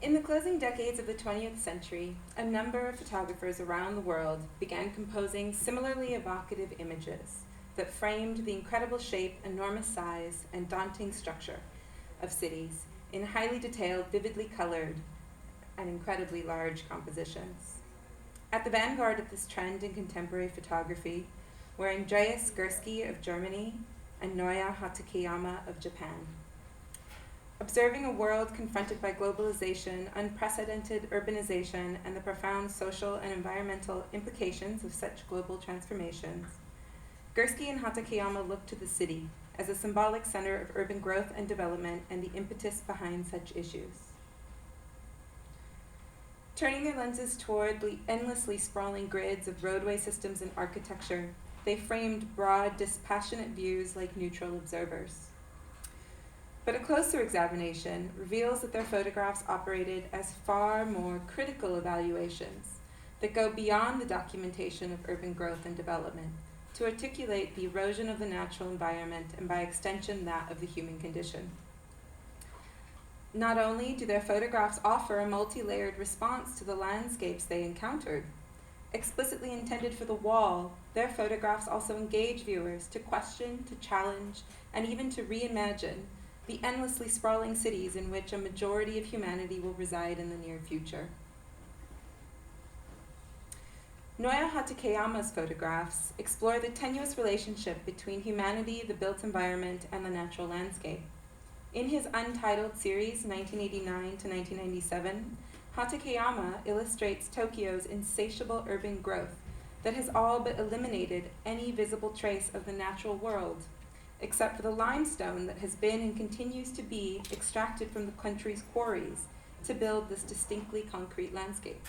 In the closing decades of the 20th century, a number of photographers around the world began composing similarly evocative images that framed the incredible shape, enormous size, and daunting structure of cities in highly detailed, vividly colored, and incredibly large compositions. At the vanguard of this trend in contemporary photography were Andreas Gursky of Germany and Naoya Hatakeyama of Japan. Observing a world confronted by globalization, unprecedented urbanization, and the profound social and environmental implications of such global transformations, Gursky and Hatakeyama looked to the city as a symbolic center of urban growth and development and the impetus behind such issues. Turning their lenses toward the endlessly sprawling grids of roadway systems and architecture, they framed broad, dispassionate views like neutral observers. But a closer examination reveals that their photographs operated as far more critical evaluations that go beyond the documentation of urban growth and development to articulate the erosion of the natural environment and by extension that of the human condition. Not only do their photographs offer a multi-layered response to the landscapes they encountered, explicitly intended for the wall, their photographs also engage viewers to question, to challenge, and even to reimagine the endlessly sprawling cities in which a majority of humanity will reside in the near future. Naoya Hatakeyama's photographs explore the tenuous relationship between humanity, the built environment, and the natural landscape. In his untitled series, 1989 to 1997, Hatakeyama illustrates Tokyo's insatiable urban growth that has all but eliminated any visible trace of the natural world, except for the limestone that has been and continues to be extracted from the country's quarries to build this distinctly concrete landscape.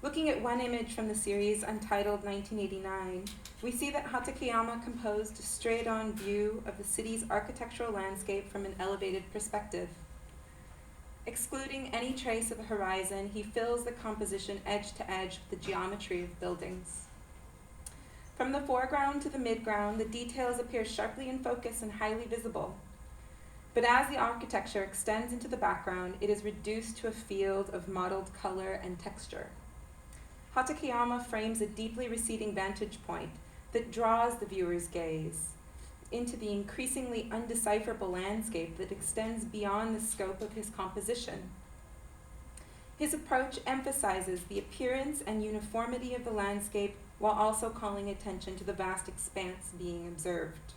Looking at one image from the series untitled 1989, we see that Hatakeyama composed a straight-on view of the city's architectural landscape from an elevated perspective. Excluding any trace of the horizon, he fills the composition edge to edge with the geometry of buildings. From the foreground to the midground, the details appear sharply in focus and highly visible. But as the architecture extends into the background, it is reduced to a field of mottled color and texture. Hatakeyama frames a deeply receding vantage point that draws the viewer's gaze into the increasingly undecipherable landscape that extends beyond the scope of his composition. His approach emphasizes the appearance and uniformity of the landscape while also calling attention to the vast expanse being observed.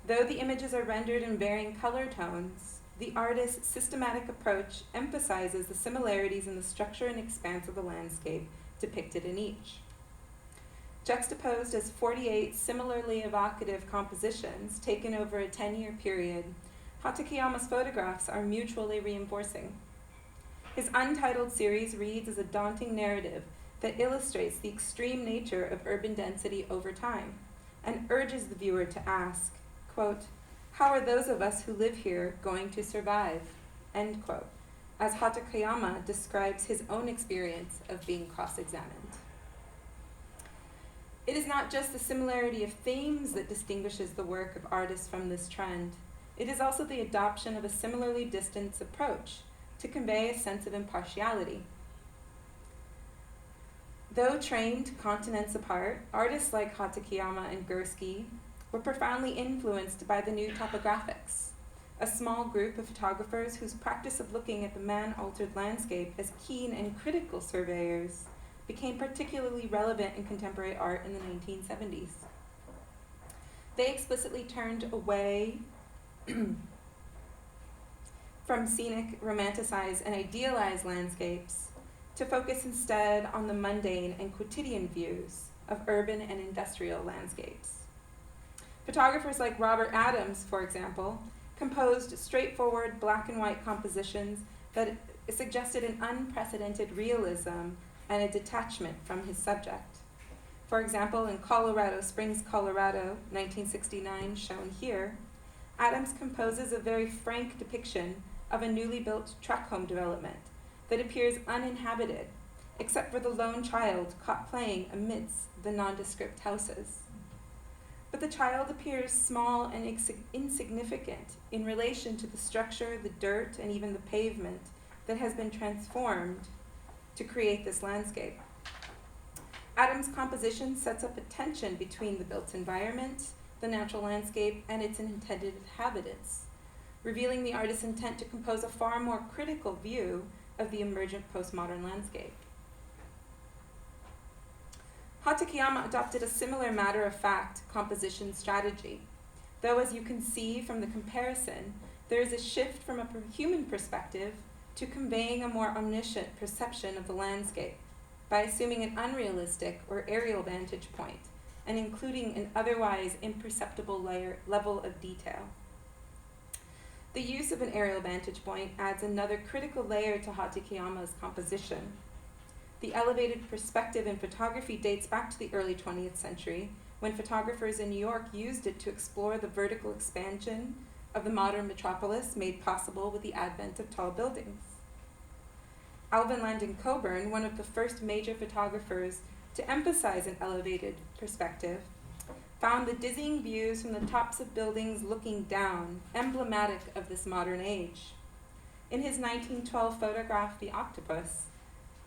Though the images are rendered in varying color tones, the artist's systematic approach emphasizes the similarities in the structure and expanse of the landscape depicted in each. Juxtaposed as 48 similarly evocative compositions taken over a 10-year period, Hatakeyama's photographs are mutually reinforcing. His untitled series reads as a daunting narrative that illustrates the extreme nature of urban density over time and urges the viewer to ask, quote, "How are those of us who live here going to survive?" End quote, as Hatakeyama describes his own experience of being cross-examined. It is not just the similarity of themes that distinguishes the work of artists from this trend. It is also the adoption of a similarly distanced approach to convey a sense of impartiality. Though trained continents apart, artists like Hatakeyama and Gursky were profoundly influenced by the new topographics, a small group of photographers whose practice of looking at the man-altered landscape as keen and critical surveyors became particularly relevant in contemporary art in the 1970s. They explicitly turned away from scenic, romanticized, and idealized landscapes to focus instead on the mundane and quotidian views of urban and industrial landscapes. Photographers like Robert Adams, for example, composed straightforward black and white compositions that suggested an unprecedented realism and a detachment from his subject. For example, in Colorado Springs, Colorado, 1969, shown here, Adams composes a very frank depiction of a newly built tract home development that appears uninhabited, except for the lone child caught playing amidst the nondescript houses. but the child appears small and insignificant in relation to the structure, the dirt, and even the pavement that has been transformed to create this landscape. Adam's composition sets up a tension between the built environment, the natural landscape, and its intended inhabitants, revealing the artist's intent to compose a far more critical view of the emergent postmodern landscape. Hatakeyama adopted a similar matter-of-fact composition strategy, though as you can see from the comparison, there is a shift from a human perspective to conveying a more omniscient perception of the landscape by assuming an unrealistic or aerial vantage point and including an otherwise imperceptible level of detail. The use of an aerial vantage point adds another critical layer to Hatakeyama's composition. The elevated perspective in photography dates back to the early 20th century, when photographers in New York used it to explore the vertical expansion of the modern metropolis made possible with the advent of tall buildings. Alvin Landon Coburn, one of the first major photographers to emphasize an elevated perspective, found the dizzying views from the tops of buildings looking down emblematic of this modern age. In his 1912 photograph, The Octopus,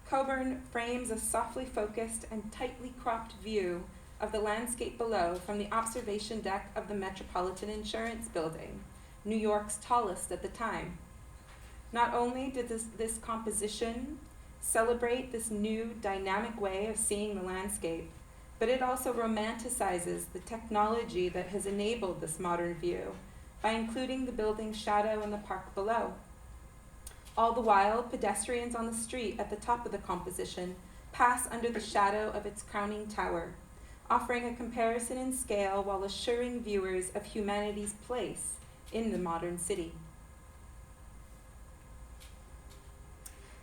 Coburn frames a softly focused and tightly cropped view of the landscape below from the observation deck of the Metropolitan Insurance Building, New York's tallest at the time. Not only did this composition celebrate this new dynamic way of seeing the landscape, but it also romanticizes the technology that has enabled this modern view by including the building's shadow in the park below. All the while, pedestrians on the street at the top of the composition pass under the shadow of its crowning tower, offering a comparison in scale while assuring viewers of humanity's place in the modern city.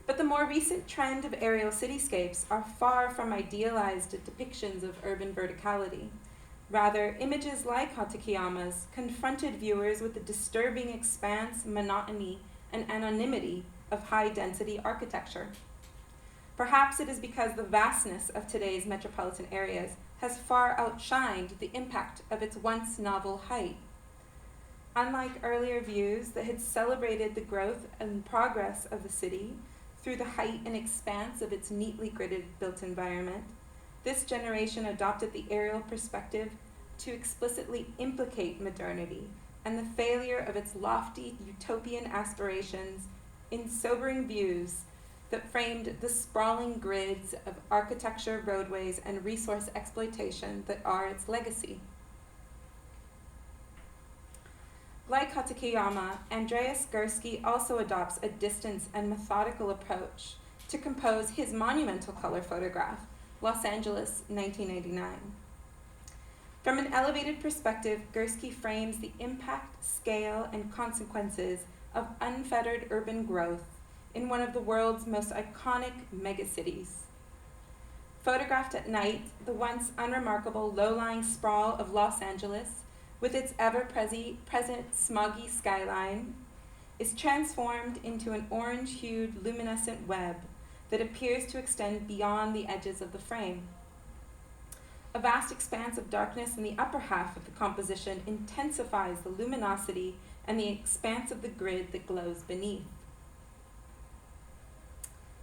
But the more recent trend of aerial cityscapes are far from idealized depictions of urban verticality. Rather, images like Hatakeyama's confronted viewers with the disturbing expanse, monotony, and anonymity of high-density architecture. Perhaps it is because the vastness of today's metropolitan areas has far outshined the impact of its once novel height. Unlike earlier views that had celebrated the growth and progress of the city through the height and expanse of its neatly gridded built environment, this generation adopted the aerial perspective to explicitly implicate modernity and the failure of its lofty utopian aspirations in sobering views that framed the sprawling grids of architecture, roadways, and resource exploitation that are its legacy. Like Hatakeyama, Andreas Gursky also adopts a distance and methodical approach to compose his monumental color photograph, Los Angeles, 1999. From an elevated perspective, Gursky frames the impact, scale, and consequences of unfettered urban growth in one of the world's most iconic megacities. Photographed at night, the once unremarkable low-lying sprawl of Los Angeles, with its ever-present smoggy skyline, is transformed into an orange-hued luminescent web that appears to extend beyond the edges of the frame. A vast expanse of darkness in the upper half of the composition intensifies the luminosity and the expanse of the grid that glows beneath.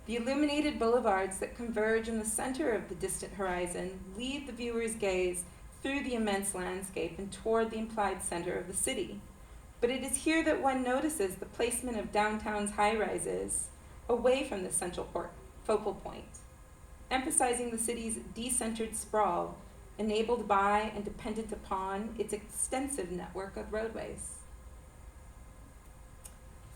The illuminated boulevards that converge in the center of the distant horizon lead the viewer's gaze through the immense landscape and toward the implied center of the city. But it is here that one notices the placement of downtown's high-rises away from the central focal point, emphasizing the city's decentered sprawl, enabled by and dependent upon its extensive network of roadways.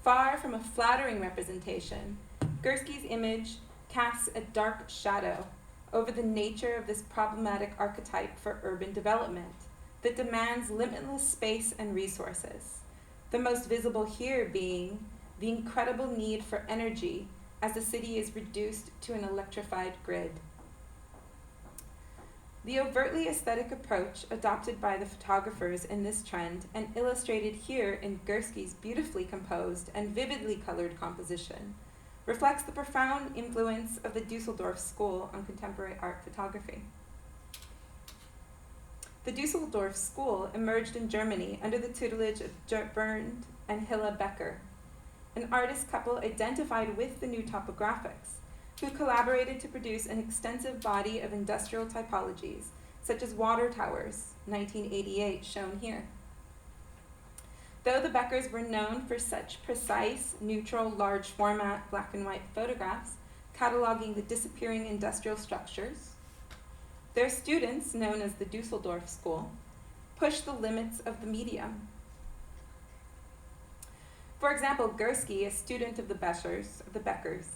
Far from a flattering representation, Gursky's image casts a dark shadow over the nature of this problematic archetype for urban development that demands limitless space and resources, the most visible here being the incredible need for energy as the city is reduced to an electrified grid. The overtly aesthetic approach adopted by the photographers in this trend and illustrated here in Gursky's beautifully composed and vividly colored composition reflects the profound influence of the Dusseldorf School on contemporary art photography. The Dusseldorf school emerged in Germany under the tutelage of Bernd and Hilla Becker, an artist couple identified with the new topographics, who collaborated to produce an extensive body of industrial typologies, such as water towers, 1988, shown here. Though the Beckers were known for such precise, neutral, large format, black and white photographs, cataloging the disappearing industrial structures, their students, known as the Dusseldorf School, pushed the limits of the medium. For example, Gursky, a student of the Beckers,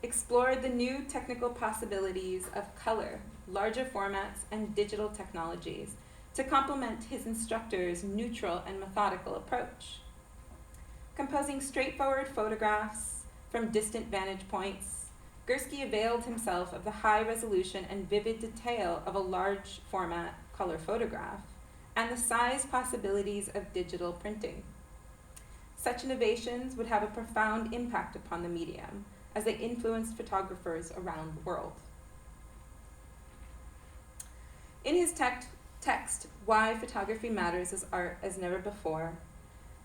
explored the new technical possibilities of color, larger formats, and digital technologies to complement his instructor's neutral and methodical approach. Composing straightforward photographs from distant vantage points, Gursky availed himself of the high resolution and vivid detail of a large format color photograph and the size possibilities of digital printing. Such innovations would have a profound impact upon the medium as they influenced photographers around the world. In his text, Why Photography Matters as Art as Never Before,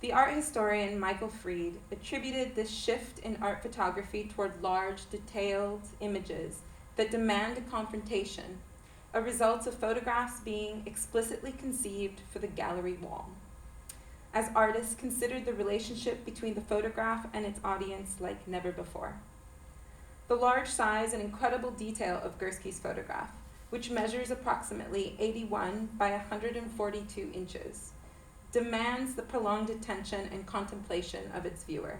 the art historian Michael Fried attributed this shift in art photography toward large, detailed images that demand a confrontation, a result of photographs being explicitly conceived for the gallery wall, as artists considered the relationship between the photograph and its audience like never before. The large size and incredible detail of Gursky's photograph, which measures approximately 81 by 142 inches, demands the prolonged attention and contemplation of its viewer.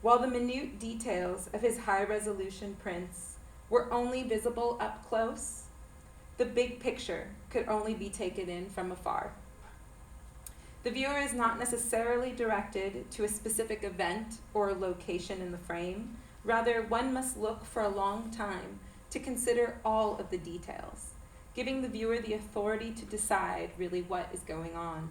While the minute details of his high-resolution prints were only visible up close, the big picture could only be taken in from afar. The viewer is not necessarily directed to a specific event or location in the frame. Rather, one must look for a long time to consider all of the details, giving the viewer the authority to decide really what is going on.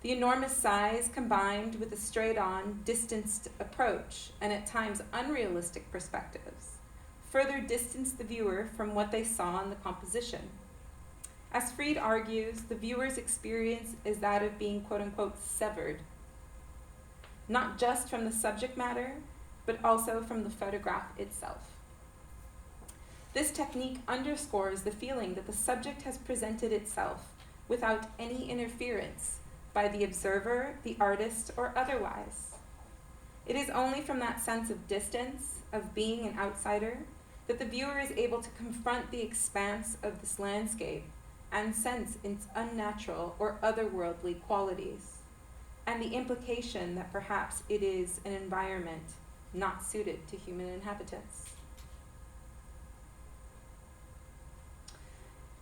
The enormous size combined with a straight-on, distanced approach and at times unrealistic perspectives further distanced the viewer from what they saw in the composition. As Fried argues, the viewer's experience is that of being quote-unquote severed, not just from the subject matter, but also from the photograph itself. This technique underscores the feeling that the subject has presented itself without any interference by the observer, the artist, or otherwise. It is only from that sense of distance, of being an outsider, that the viewer is able to confront the expanse of this landscape and sense its unnatural or otherworldly qualities, and the implication that perhaps it is an environment not suited to human inhabitants.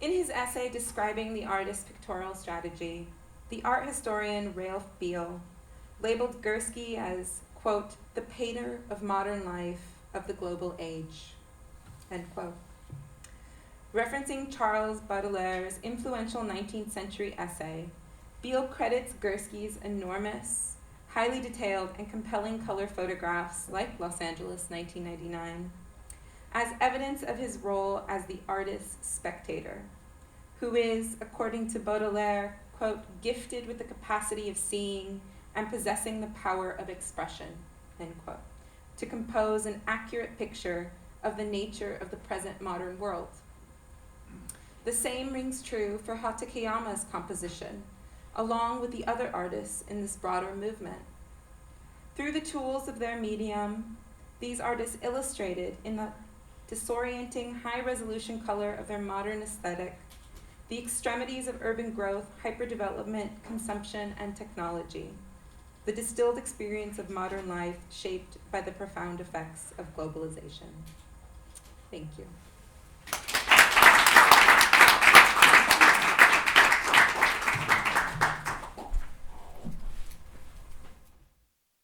In his essay describing the artist's pictorial strategy, the art historian Ralph Beal labeled Gursky as, quote, the painter of modern life of the global age, end quote. Referencing Charles Baudelaire's influential 19th century essay, Beal credits Gursky's enormous, highly detailed and compelling color photographs like Los Angeles 1999 as evidence of his role as the artist's spectator, who is, according to Baudelaire, quote, gifted with the capacity of seeing and possessing the power of expression, end quote, to compose an accurate picture of the nature of the present modern world. The same rings true for Hatakeyama's composition, along with the other artists in this broader movement. Through the tools of their medium, these artists illustrated in the disorienting high-resolution color of their modern aesthetic the extremities of urban growth, hyperdevelopment, consumption, and technology, the distilled experience of modern life shaped by the profound effects of globalization. Thank you.